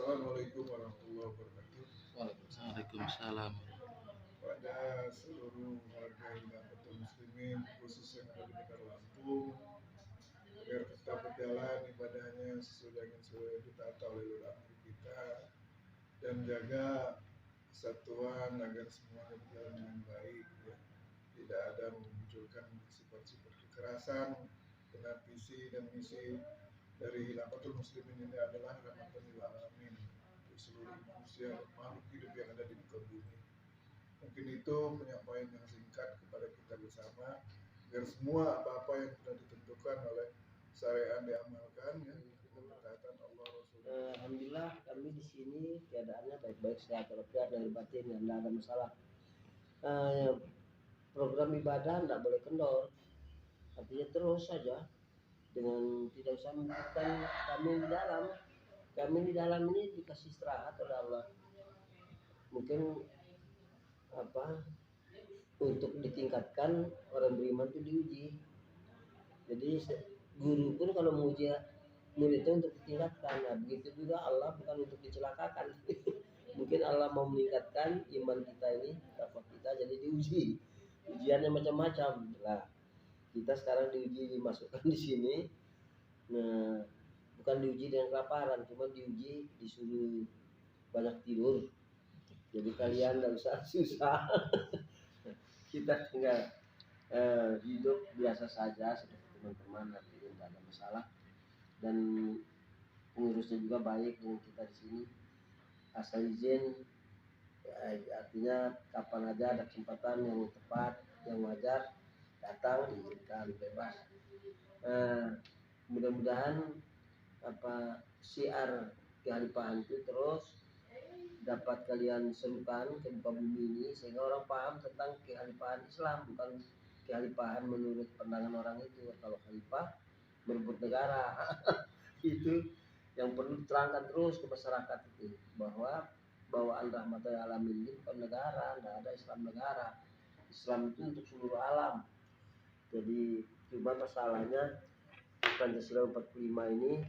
Assalamualaikum warahmatullahi wabarakatuh. Waalaikumsalam. Pada seluruh warga Hidayatul Muslimin, khusus yang ada di negara Lampung, agar tetap berjalan ibadahnya sesuai dengan yang ditata oleh ulama kita, dan jaga kesatuan agar semuanya berjalan dengan baik, ya. Tidak ada memunculkan sifat-sifat kekerasan, karena visi dan misi dari Hidayatul Muslimin ini adalah rahmatan lil alamin untuk seluruh manusia dan makhluk hidup yang ada di muka bumi. Mungkin itu penyampaian yang singkat kepada kita bersama, agar semua apa-apa yang sudah ditentukan oleh syariat diamalkan, ya, dengan ketaatan Allah Rasulullah. Alhamdulillah kami di sini keadaannya baik-baik, sehat walafiat dari batin, tidak ada masalah. Program ibadah tidak boleh kendor, artinya terus saja dengan tidak usah memikirkan kami di dalam. Kami di dalam ini dikasih istirahat oleh Allah. Mungkin untuk ditingkatkan orang beriman itu diuji. Jadi guru pun kalau menguji muridnya untuk ditingkatkan, nah begitu juga Allah bukan untuk dicelakakan. Mungkin Allah mau meningkatkan iman kita ini, takwa kita, jadi diuji. Ujiannya macam-macam. Nah, kita sekarang diuji, dimasukkan di sini. Nah, bukan diuji dengan kelaparan, cuma diuji disuruh banyak tidur. Jadi kalian tidak usah susah. Kita tinggal hidup biasa saja seperti teman-teman, artinya tidak ada masalah. Dan pengurusnya juga baik dengan kita di sini. Asal izin, artinya kapan aja ada kesempatan yang tepat, yang wajar, datang, izinkan, bebas. Mudah-mudahan syiar kehalifahan itu terus dapat kalian serukan ke muka bumi ini, sehingga orang paham tentang kehalifahan Islam, bukan kehalifahan menurut pandangan orang itu. Kalau khalifah merebut negara itu yang perlu diterangkan terus ke masyarakat itu, bahwa bawaan rahmatul alamin ini bukan negara, tidak ada Islam negara. Islam itu untuk seluruh alam. Jadi cuma masalahnya Pancasila 45 ini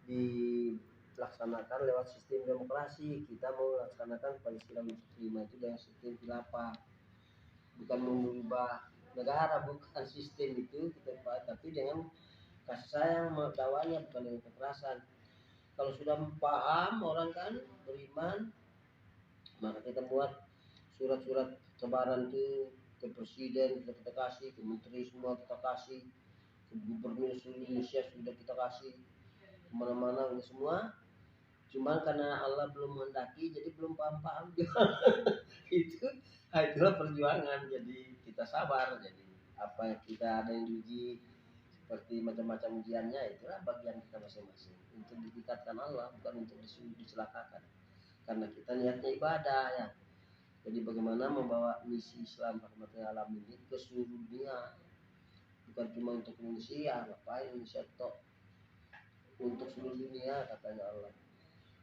dilaksanakan lewat sistem demokrasi. Kita mau laksanakan Pancasila 45 itu dengan sistem khilafah, bukan mengubah negara, bukan sistem itu kita buat, tapi dengan kasih sayang, dakwahnya bukan dengan kekerasan. Kalau sudah paham orang kan beriman, maka kita buat surat-surat sebaran itu ke presiden kita kasih, ke menteri semua kita kasih, ke gubernur seluruh Indonesia sudah kita kasih, kemana-mana ini semua. Cuma karena Allah belum menghendaki, jadi belum paham-paham. Itulah perjuangan. Jadi kita sabar. Jadi apa yang kita ada yang diuji seperti macam-macam ujiannya, itulah bagian kita masing-masing untuk ditingkatkan Allah, bukan untuk dicelakakan. Karena kita niatnya ibadah, ya. Jadi bagaimana membawa misi Islam rahmatul alamin ini ke seluruh dunia, bukan cuma untuk Indonesia. Ngapain Indonesia tok, untuk seluruh dunia katanya Allah.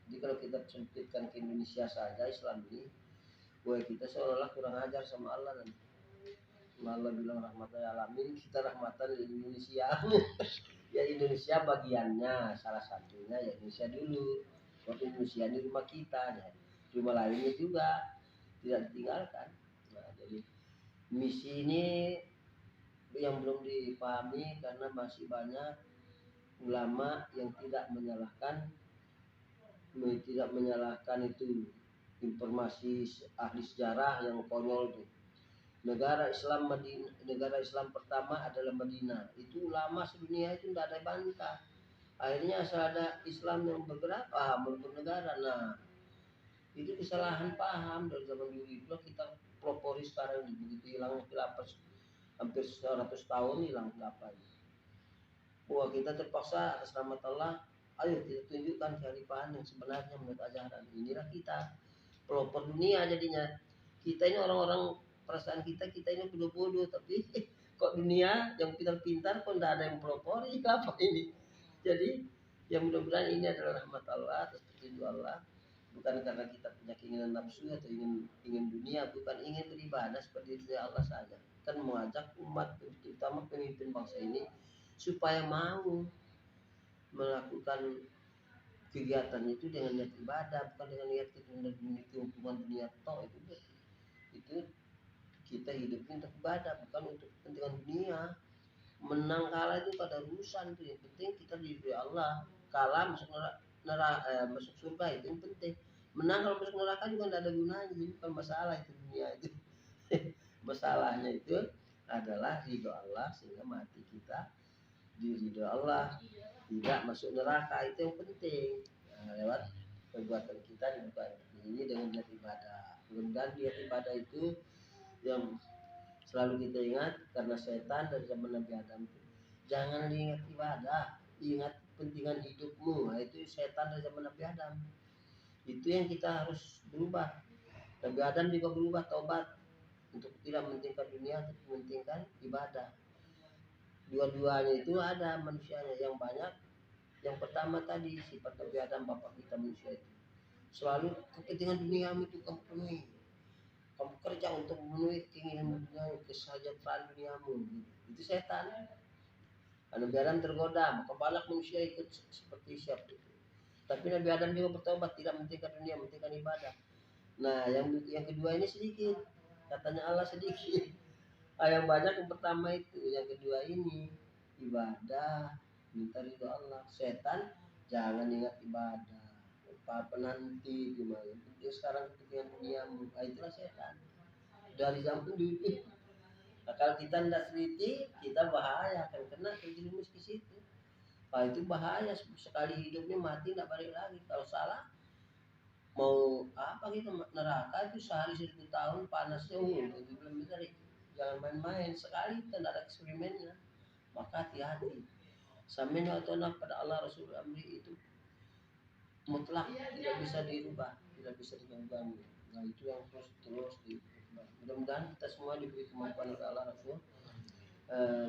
Jadi kalau kita sempitkan ke Indonesia saja Islam ini, kita seolah-olah kurang ajar sama Allah. Dan Allah bilang rahmatan alamin, kita rahmatan di Indonesia. Ya Indonesia bagiannya, salah satunya ya Indonesia dulu. Waktu Indonesia di rumah kita, ya. Rumah lainnya juga tidak ditinggalkan. Nah, jadi misi ini yang belum dipahami karena masih banyak ulama yang tidak menyalahkan itu informasi ahli sejarah yang konyol itu. Negara Islam pertama adalah Madinah. Itu ulama sedunia itu tidak ada bantah. Akhirnya asal ada Islam yang bergerak, merebut negara. Nah, itu kesalahan paham dari zaman dulu. Itu kita pelopori sekarang begitu hilang khilafah hampir 100 tahun hilang khilafah. Wah, kita terpaksa atas nama Allah, ayo kita tunjukkan kekhalifahan yang sebenarnya menurut ajaran. Inilah kita pelopor dunia jadinya. Kita ini orang-orang, perasaan kita ini bodoh-bodoh, tapi kok dunia yang pintar-pintar kok tidak ada yang pelopori apa ini. Jadi yang mudah-mudahan ini adalah rahmat Allah atas petunjuk Allah, bukan karena kita punya keinginan nafsu atau ingin dunia, bukan ingin beribadah seperti itu Allah saja. Kan mengajak umat, terutama pemimpin bangsa ini, supaya mau melakukan kegiatan itu dengan niat ibadah, bukan dengan niat keuntungan dunia toh. Itu kita hidupnya untuk ibadah, bukan untuk kepentingan dunia. Menang kalah itu pada urusan tuh, yang penting kita diridhoi Allah. Kalah masuk neraka, masuk surga itu yang penting. Menang kalau masuk neraka juga tidak ada gunanya, jadi bukan masalah itu dunia itu. Masalahnya itu adalah ridho Allah, sehingga mati kita diridhoi Allah, tidak masuk neraka, itu yang penting. Nah, lewat perbuatan kita di muka ini dengan niat ibadah. Mudah-mudahan niat ibadah itu yang selalu kita ingat, karena setan dari zaman Nabi Adam itu jangan ingat ibadah, ingat pentingan hidupmu. Nah, itu setan dari zaman Nabi Adam. Itu yang kita harus berubah. Nabi Adam juga berubah, taubat untuk tidak mementingkan dunia, tapi mementingkan ibadah. Dua-duanya itu ada manusianya yang banyak. Yang pertama tadi sifat Nabi Adam, bapak kita manusia itu selalu kepentingan dunia itu kamu penuhi. Kamu kerja untuk memenuhi keinginan dunia, kesejahteraan duniamu. Itu setan. Nabi Adam tergoda, maka banyak manusia ikut seperti siapa itu. Tapi Nabi Adam juga bertobat, tidak mementingkan dunia, mementingkan ibadah. Nah, yang kedua ini sedikit, katanya Allah sedikit. Yang banyak yang pertama itu, yang kedua ini ibadah, minta ridho Allah. Setan jangan ingat ibadah, apa nanti gimana. Penting sekarang kepentingan duniamu. Itulah setan dari zaman dulu. Nah, kalau kita tidak teliti, kita bahaya akan kena terjerumus ke situ. Nah, itu bahaya, sekali hidupnya mati tidak balik lagi. Kalau salah mau apa kita neraka itu sehari 1000 tahun panasnya itu belum bisa. Jangan main-main, sekali kita tidak ada eksperimennya. Maka hati-hati. Samina atonah pada Allah Rasul Amri itu mutlak, tidak bisa dirubah, tidak bisa diganggu. Nah, itu yang terus mudah-mudahan kita semua diberi kemampuan oleh Allah Rasul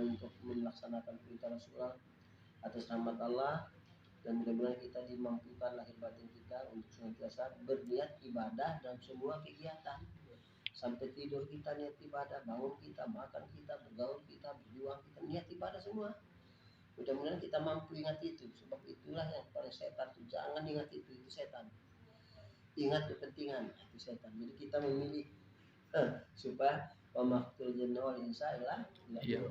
untuk melaksanakan perintah Rasulullah atas rahmat Allah, dan mudah-mudahan kita dimampukan lahir batin kita untuk senantiasa berniat ibadah dalam semua kegiatan. Sampai tidur kita niat ibadah, bangun kita, makan kita, bergaul kita, berjuang kita niat ibadah semua. Mudah-mudahan kita mampu ingat itu, sebab itulah yang paling setan itu. Jangan ingat itu setan. Ingat kepentingan, itu setan. Jadi kita memilih supaya pemaktul jenol insya Allah. Iya.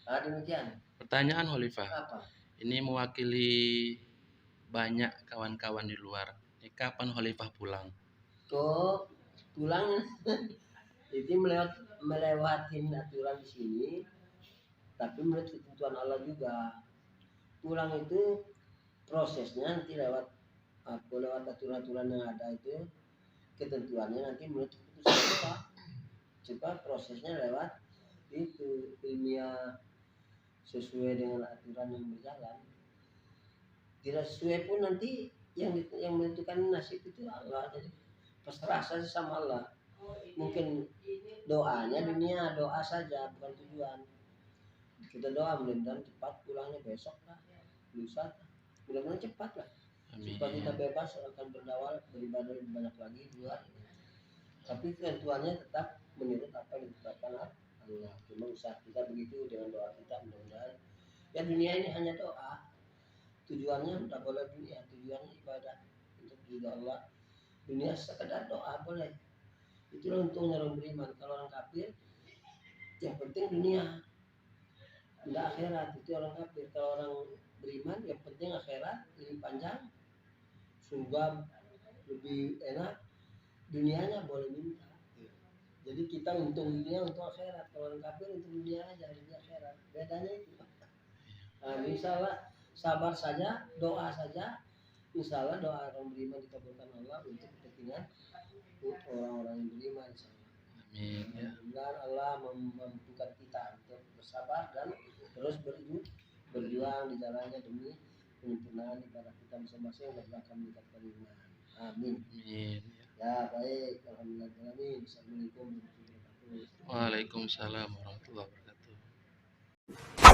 Demikian. Pertanyaan Khalifah. Apa? Ini mewakili banyak kawan-kawan di luar. Kapan Khalifah pulang? Kok pulang itu melewatin aturan di sini, tapi menurut ketentuan Allah juga. Pulang itu prosesnya nanti lewat aturan-aturan yang ada itu, ketentuannya nanti menurut keputusan Allah. Coba prosesnya lewat itu ilmiah, sesuai dengan aturan yang berjalan. Tidak sesuai pun nanti yang menentukan nasib itu Allah. Jadi pasrah saja sama Allah. Mungkin doanya dunia, doa saja bukan tujuan. Kita doa mudah-mudahan cepat pulangnya, besok lah, lusa, mudah-mudahan cepat lah. Supaya kita bebas akan berdakwah, beribadah lebih banyak lagi luar. Tapi ketentuannya tetap menurut apa yang ditetapkan Allah. Cuma usaha kita begitu dengan doa kita, mudah-mudahan. Ya dunia ini hanya doa. Tujuannya tidak boleh dunia, tujuannya ibadah untuk ridha Allah. Dunia sekedar doa boleh. Itulah untungnya orang beriman. Kalau orang kafir, yang penting dunia, tidak akhirat. Itu orang kafir. Kalau orang beriman, yang penting akhirat lebih panjang, surga lebih enak, dunianya boleh minta. Jadi kita untung dunia, untung akhirat. Kalau orang kafir untung dunia aja, lebih akhirat. Bedanya itu. Nah, misalnya sabar saja, doa saja. Insya Allah doa orang beriman dikabulkan Allah untuk kepentingan orang-orang yang beriman. Amin. Mudah-mudahan Allah memampukan kita untuk bersabar dan terus berjuang di jalannya demi penyempurnaan ibadah kita masing-masing dan akan meningkatkan iman. Amin. Amin. Ya baik, alhamdulillah. Assalamualaikum warahmatullahi wabarakatuh. Waalaikumsalam warahmatullahi wabarakatuh.